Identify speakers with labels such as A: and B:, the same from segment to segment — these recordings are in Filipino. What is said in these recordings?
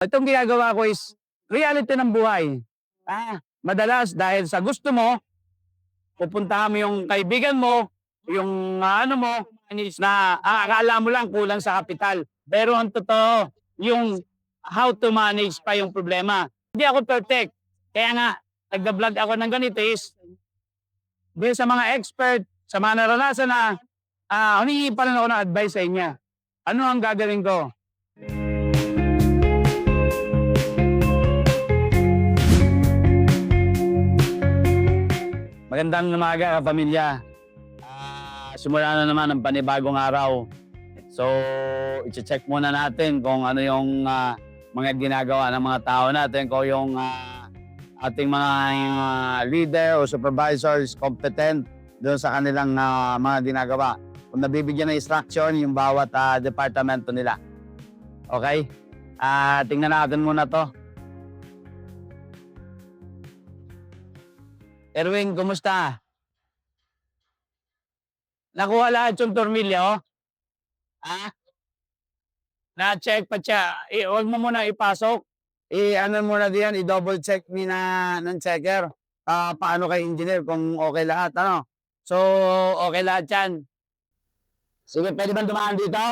A: Itong ginagawa ko is reality ng buhay. Madalas dahil sa gusto mo, pupuntahan mo yung kaibigan mo, yung ano mo, is na akala mo lang kulang sa kapital. Pero ang totoo, yung how to manage pa yung problema. Hindi ako perfect. Kaya nga, nagda-vlog ako ng ganito is dahil sa mga expert, sa mga naranasan na humingi pa rin ako ng advice sa inyo. Ano ang gagawin ko? Magandang umaga, kapamilya. Simula na naman ang panibagong araw. So, i-check muna natin kung ano yung mga ginagawa ng mga tao natin, kung yung ating mga leader o supervisor is competent doon sa kanilang mga ginagawa. Kung nabibigyan ng instruction yung bawat departamento nila. Okay? Tingnan natin muna to. Erwin, kumusta? Nakuha lahat yung tornilyo? Na-check pa siya. Huwag mo muna ipasok. Ano muna diyan, i-double check na ng checker. Paano kay engineer kung okay lahat, ano? So, okay lahat yan. Sige, pwede ba dumaan dito?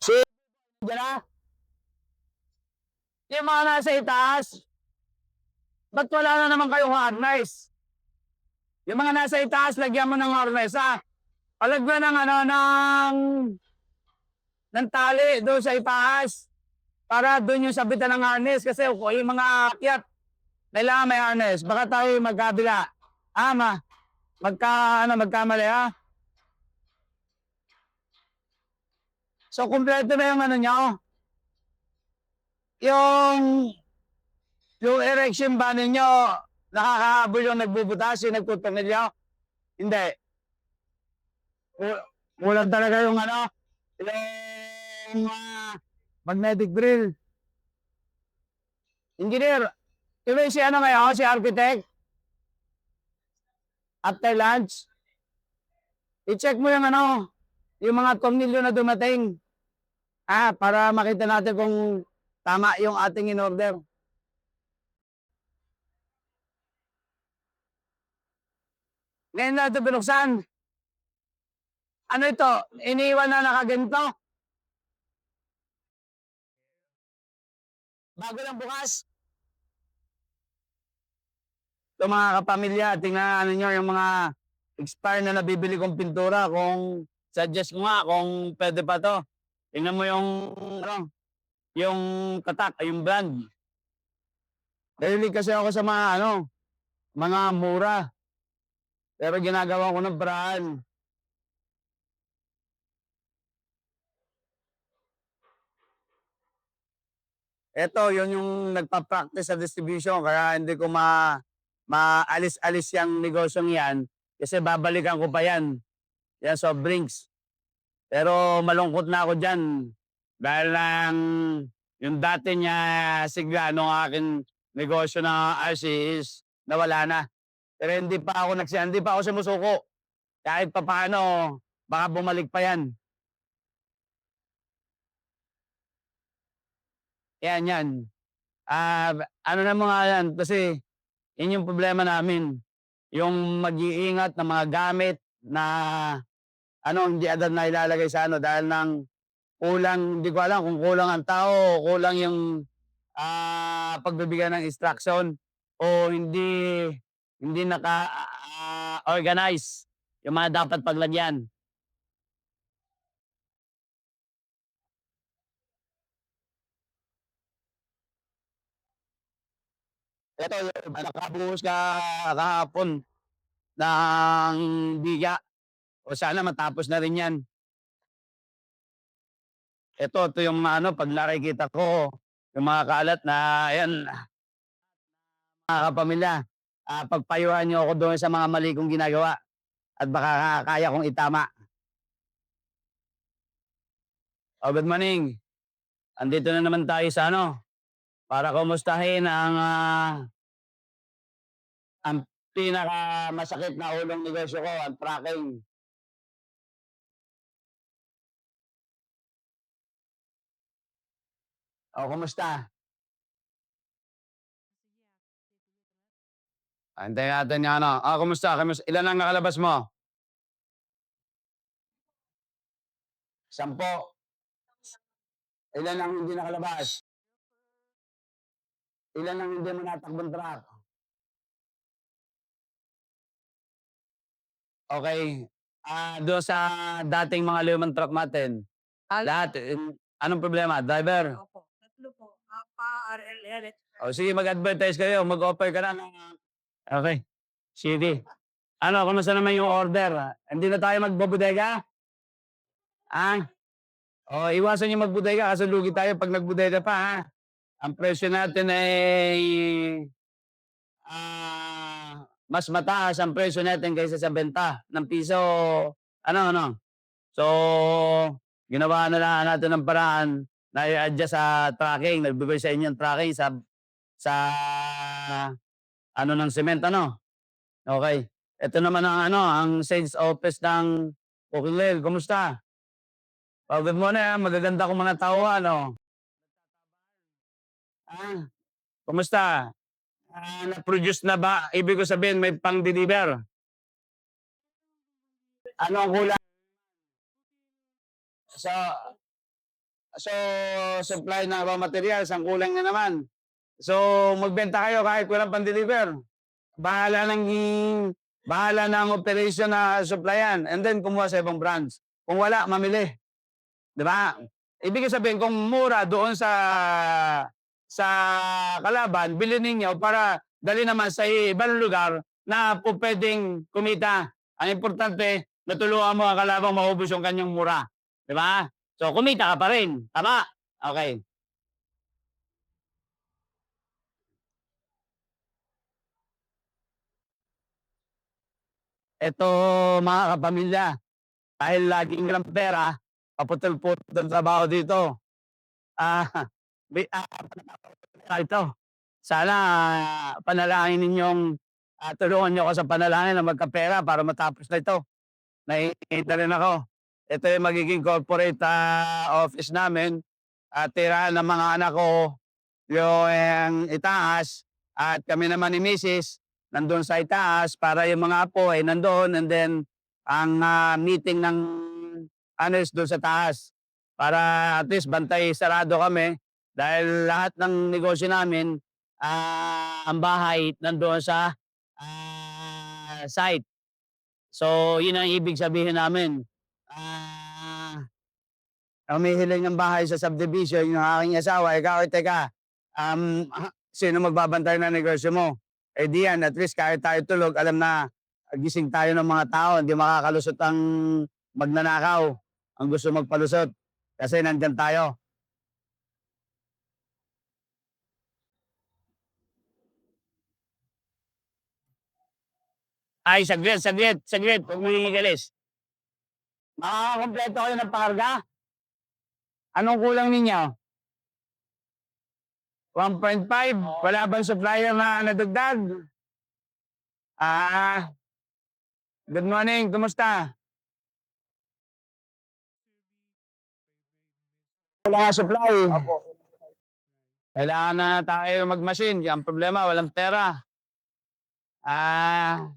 A: Sige, dyan na. Yung mga nasa itaas, ba't wala na naman kayong harness? Yung mga nasa itaas, lagyan mo ng harness, Palagyan ng ng tali doon sa itaas para doon yung sabitan ng harness kasi yung mga akyat kailangan may harness. Baka tayo magkabila. Magkamali, So, kumpleto na yung ano nyo. Yung erection ba ninyo, nakakahabol yung nagbubutas, yung nagtutunilyo? Hindi. Kulang talaga yung yung magnetic drill. Engineer, tuloy si ngayon, si architect? After lunch? I-check mo yung mga tornilyo na dumating. Para makita natin kung tama yung ating in-order. Ngayon na ito binuksan. Ano ito? Iniwan na nakaganto? Bago lang bukas? Ito mga kapamilya, tingnan nyo yung mga expire na nabibili kong pintura. Kung suggest ko nga kung pwede pa to. Tingnan mo yung tatak, yung brand. Dahil kasi ako sa mga mura. Pero ginagawa ko ng brand. Ito, yun yung nagpa-practice sa distribution kaya hindi ko maalis-alis yung negosyong yan kasi babalikan ko pa yan. Yan, soft drinks. Pero malungkot na ako dyan dahil lang yung dati niya sigla nung aking negosyo na RC is nawala na. Pero hindi pa ako sumusuko. Kahit pa paano, baka bumalik pa yan. Yan. Ano na mga yan, kasi yun yung problema namin. Yung mag-iingat ng mga gamit na hindi agad na ilalagay sa dahil ng kulang, hindi ko alam kung kulang ang tao o kulang yung pagbibigay ng instruction o hindi naka-organize yung mga dapat paglagyan. Ito, nakabuhos ka kahapon ng biga. O sana matapos na rin yan. Ito yung pag nakikita ko, yung mga kalat na, ayan, mga kapamilya, pagpayuhan niyo ako doon sa mga mali kong ginagawa at baka kaya kong itama. Good morning. Andito na naman tayo sa para kumustahin ang pinakamasakit na ulong negosyo ko, ang tracking. O, kumusta? Antayin natin yung ano. Kumusta? Ilan ang nakalabas mo? 10. Ilan ang hindi nakalabas? Ilan ang hindi mo natakbong truck? Okay. Doon sa dating mga lumang truck natin, lahat, anong problema? Driver?
B: Opo, tatlo po. Pa-RLL.
A: O sige, mag-advertise kayo. Mag-offer ka na ng okay. Sige. Ano, kumusta naman yung order? Hindi na tayo magbobodega? Ah? Iwasan niyo magbodega kasi lugi tayo 'pag nagbodega pa, ha? Ang presyo natin ay, mas mataas ang presyo natin kaysa sa benta ng piso ano. So, ginawa na lang natin ng paraan na i-adjust sa tracking. Nagbigay sa inyo ng tracking sa ano ng cement ano. Okay. Ito naman ang ano, ang sales office ng Cooking Rail. Kumusta? Good morning, magaganda kong mga tao ano. Ah, Kumusta? Na-produce na ba? Ibig ko sabihin may pang-deliver. Ano ang kulang? Sa so supply ng raw materials ang kulang na naman. So magbenta kayo kahit walang pang-deliver. Bahala ng bahala na ang operation na supplyan and then kumuha sa ibang brands. Kung wala, mamili. 'Di ba? Ibig sabihin kung mura doon sa kalaban, bilhin ninyo para dali naman sa ibang lugar na pupuwedeng kumita. Ang importante, natulungan mo ang kalabang maubos yung kanyang mura, 'di ba? So kumita ka pa rin, tama? Okey. Eto mga kapamilya, dahil laging walang pera, paputol-putol ang trabaho dito. Ah, may ito. Sana panalangin ninyong, tulungan niyo ako sa panalangin na magkapera para matapos na ito. Naiinip na rin ako. Ito yung magiging corporate, office namin at tirahan ng mga anak ko yung itaas at kami naman ni misis nandun sa itaas para yung mga apo ay nandoon and then ang, meeting ng ano is dun sa taas para at least bantay sarado kami dahil lahat ng negosyo namin, ang bahay nandoon sa, site. So, yun ang ibig sabihin namin. Ah, Humihiling ng bahay sa subdivision yung aking asawa, ikaw, teka, sino magbabantay ng negosyo mo? Eh di yan, at least kahit tayo tulog, alam na gising tayo ng mga tao, hindi makakalusot ang magnanakaw, ang gusto magpalusot. Kasi nandyan tayo. Ay, saglit. Huwag mo hihigalis. Makakakompleto kayo ng pakarga? Anong kulang ninyo? 1.5? Wala bang supplier na nadagdag? Ah, Good morning, kumusta? Wala nga supply. Kailangan na tayo mag-machine. Ang problema, walang pera. Ah,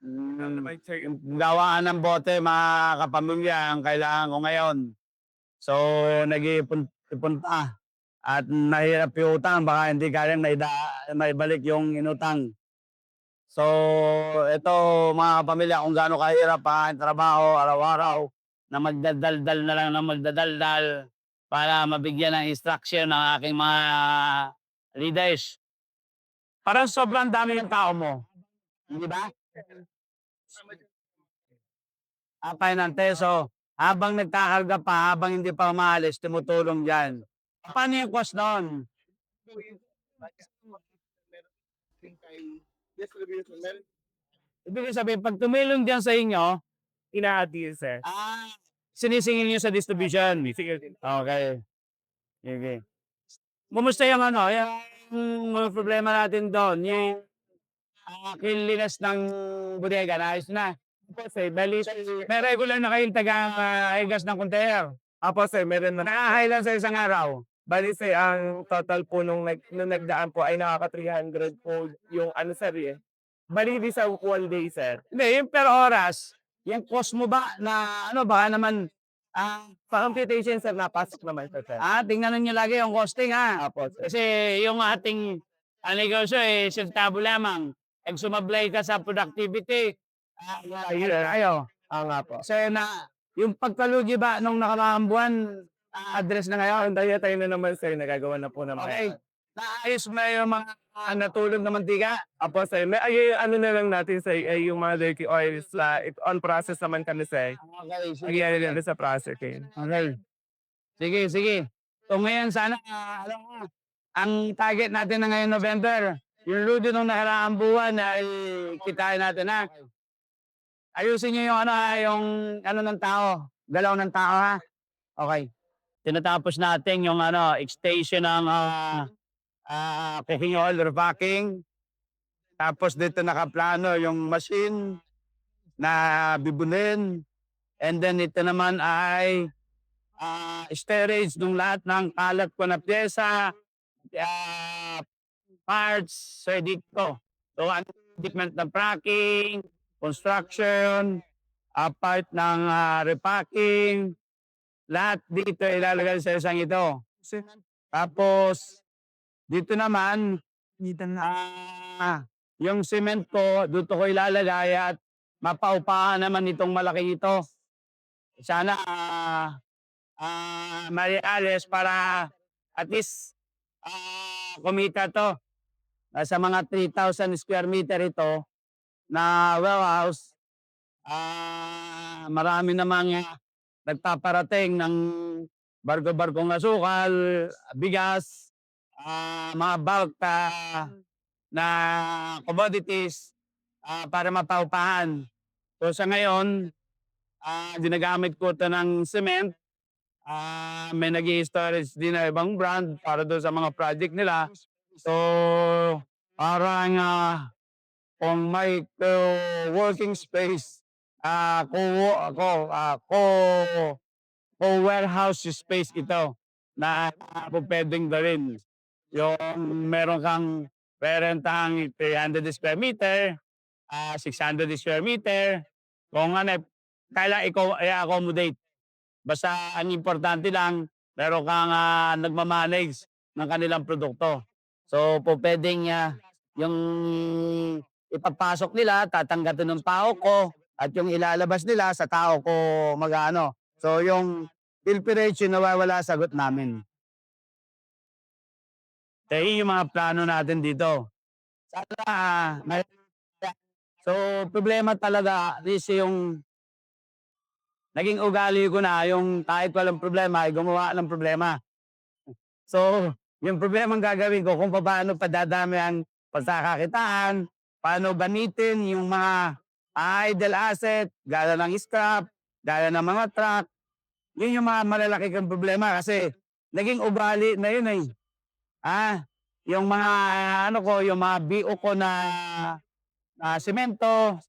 A: yung gawaan ng bote, mga kapamilya, ang kailangan ko ngayon. So, nag-iipon pa. At nahirap yung utang, baka hindi kayang maibalik yung inutang. So, ito mga kapamilya, kung gaano kahirap ang trabaho araw-araw na magdadaldal na lang ng magdadaldal para mabigyan ng instruction ng aking mga leaders. Parang sobrang dami yung tao mo, di ba? Pahinante. So, habang nagkakarga pa, habang hindi pa umaalis, tumutulong diyan. Paano yung cost no'n? Ibig sabihin 'pag tumulong diyan sa inyo,
B: Ina-adhere, sir.
A: sinisingil niyo sa distribution?
B: Sige.
A: Okay, sige. Kumusta yung ano, yung mga problema natin do'n, yung, cleanliness ng bodega, naayos na?
B: Opo, sir. Bali,
A: May regular na kayong taga-higas ng container?
B: Apo sir, meron na.
A: Nakakailan sa isang araw?
B: Bali sir, ang total po nung nagdaan po ay nakaka 300 po yung ano sir eh. Bali di sa one day sir.
A: Hindi, yung per oras, yung cost mo ba na ano, baka naman,
B: Sa computation sir, napasok naman siya sir.
A: tingnan nyo lagi yung costing
B: Apo sir.
A: Kasi yung ating negosyo sentabo lamang. Pag sumablay ka sa productivity, ayun tayo.
B: Nga po.
A: Kasi yung pagkalugi ba nung nakaraang buwan, address na ngayon?
B: Tayo na naman sir, nagagawa na po naman.
A: Okay. Naayos mo yung mga natulog na mantika?
B: Apo sir, ano na lang natin sir, ay yung mga dirty oils on process naman kami sir.
A: Okay, sige.
B: Nagyayari na sa processing.
A: Okay. Sige, sige. So ngayon sana, alam mo, ang target natin na ngayon November, yung ludo nung nakaraang buwan ay kitain natin Ayusin niyo yung yung ng tao, galaw ng tao Okay. Tinatapos natin yung extension ng cooking oil repacking. Tapos dito nakaplano yung machine na bibunin. And then ito naman ay storage ng lahat ng kalat ko na pyesa, parts, so dito. So, equipment ng fracking, construction, part ng repacking, lahat dito ilalagay sa isang ito. Tapos, dito naman, yung cement ko, dito ko ilalagay at mapaupahan naman itong malaki ito. Sana marialis para at least kumita to. Sa mga 3,000 square meter ito na warehouse, marami namang nagpaparating ng barko-barkong asukal, bigas, mga bulk na commodities para mapaupahan. So sa ngayon, ginagamit ko ito ng cement. May nag-i-storage din na ibang brand para doon sa mga project nila. So, parang kung may working space, warehouse space ito na pwedeng gawin. Yung meron kang perentang 300 square meter, 600 square meter, kung kailang i-accommodate. Basta ang importante lang, meron kang nagmamanage ng kanilang produkto. So, pwedeng yung ipapasok nila, tatanggatin ng tao ko, at yung ilalabas nila sa tao ko mag-ano. So, yung filtration nawawala sagot namin. Kaya yung mga plano natin dito. Sana, so, problema talaga is yung naging ugali ko na yung kahit walang problema ay gumawa ng problema. So, yung problema ang gagawin ko kung paano padadami ang pagkakakitaan, paano gamitin yung mga idle asset, gaya ng scrap, gaya ng mga truck. Yun yung mga malalaki kang problema kasi naging ugali na yun yung mga yung mga BO ko na semento,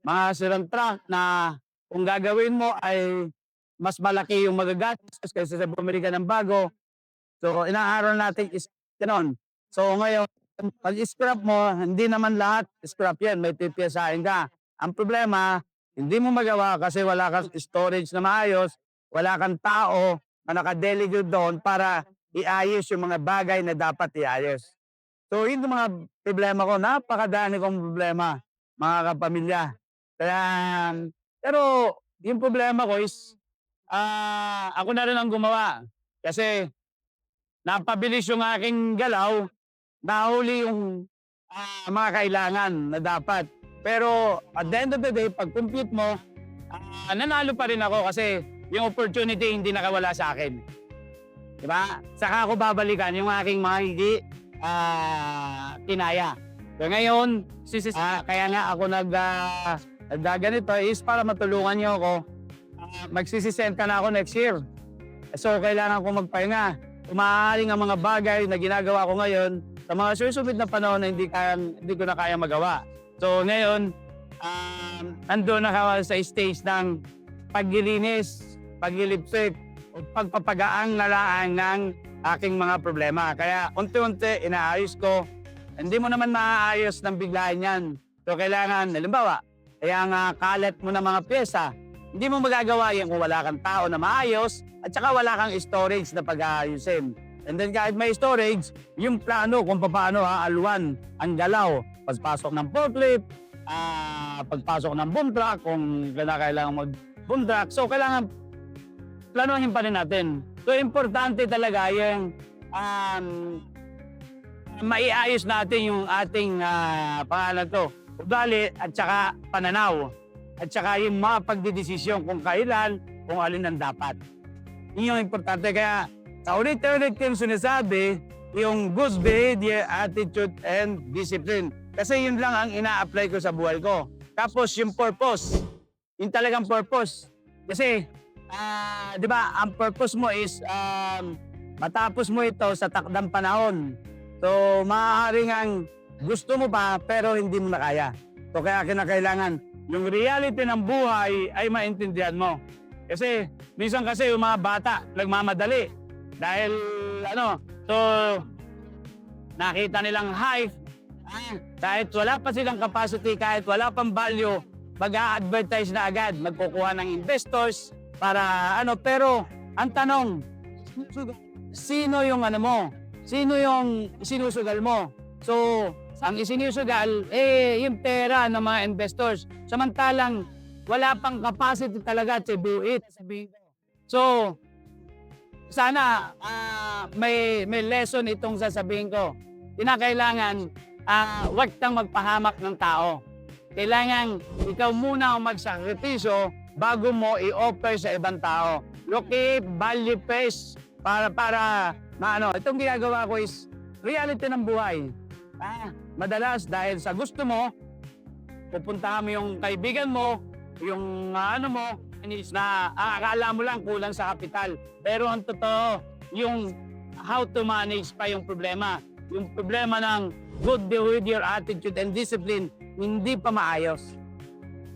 A: mga sirang truck na kung gagawin mo ay mas malaki yung magagastos kaysa sa bumili ka ng bago. So, inaaral natin is ganon. So, ngayon, pag scrap mo, hindi naman lahat scrap yan. May pipiyasahin ka. Ang problema, hindi mo magawa kasi wala kang storage na maayos, wala kang tao na nakadelegate doon para iayos yung mga bagay na dapat iayos. So, yun yung mga problema ko. Napakadami kong problema, mga kapamilya. Kaya, pero yung problema ko is, ako na rin ang gumawa. Kasi, napabilis yung aking galaw, nahuli yung mga kailangan na dapat. Pero at the end of the day, pag compute mo, nanalo pa rin ako kasi yung opportunity hindi nakawala sa akin. Diba? Saka ako babalikan yung aking mga hindi kinaya. So ngayon, kaya nga ako ganito is para matulungan niyo ako. Magsisisend ka na ako next year. So kailangan ko magpahinga. Umaaring ang mga bagay na ginagawa ko ngayon sa mga susunod na panahon na hindi ko na kaya magawa. So ngayon, nandun na ako sa stage ng paglilinis, paglilipsik, o pagpapagaang na lang ng aking mga problema. Kaya unti-unti inaayos ko. Hindi mo naman maaayos ng biglaan yan. So kailangan, halimbawa, kaya nga kalat mo ng mga pyesa, hindi mo magagawa yan kung wala kang tao na maayos at saka wala kang storage na pag-aayusin. And then kahit may storage, yung plano kung paano haaluan ang galaw. Pagpasok ng forklift, pagpasok ng boom truck, kung kailangan mag-boom truck. So kailangan planuhin pa rin natin. So importante talaga yung maiayos natin yung ating pangalan to, ugali at saka pananaw. At saka yung mga pagdidesisyon kung kailan, kung alin ang dapat. Yun yung importante. Kaya sa ulit-ulit yung sinasabi, yung good behavior, attitude, and discipline. Kasi yun lang ang ina-apply ko sa buhay ko. Tapos yung purpose, yung talagang purpose. Kasi, di ba, ang purpose mo is matapos mo ito sa takdang panahon. So, maaaring ang gusto mo pa pero hindi mo na kaya. So, kaya kinakailangan yung reality ng buhay ay maintindihan mo. Kasi, minsan kasi yung mga bata nagmamadali. Dahil, so, nakita nilang hype. Kahit wala pa silang capacity, kahit wala pang value, mag-a-advertise na agad, magkukuha ng investors para pero ang tanong, sino yung mo? Sino yung sinusugal mo? So, ang isinusugal, yung pera ng mga investors. Samantalang, wala pang capacity talaga to do it. So, sana may lesson itong sasabihin ko. Kinakailangan, wag kang magpahamak ng tao. Kailangan ikaw muna ang magsakripisyo bago mo i-offer sa ibang tao. Locate, value based para itong ginagawa ko is reality ng buhay. Madalas dahil sa gusto mo, pupuntahan mo yung kaibigan mo, yung na akala mo lang kulang sa kapital. Pero ang totoo, yung how to manage pa yung problema. Yung problema ng good behavior, attitude, and discipline, hindi pa maayos.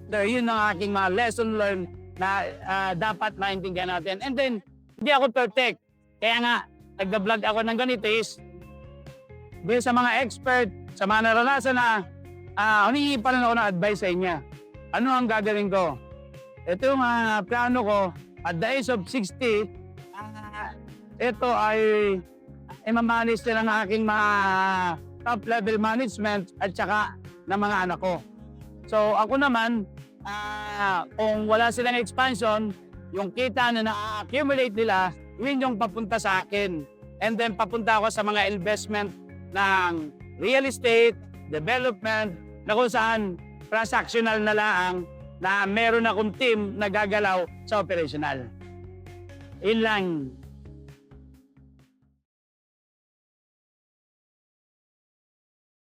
A: So, yun ang aking mga lesson learned na dapat maintindihan natin. And then, hindi ako perfect. Kaya nga, nag-vlog ako ng ganito is, based sa mga expert, sa mga naranasan na, humingi pa rin ako ng advice sa inyo. Ano ang gagawin ko? Ito yung plano ko, at the age of 60, ito ay mamanage nila ng aking mga top-level management at saka ng mga anak ko. So ako naman, kung wala silang expansion, yung kita na na-accumulate nila, yun yung papunta sa akin. And then papunta ako sa mga investment ng real estate, development, na kung saan transactional na lang na meron akong team na gagalaw sa operational. Yun lang.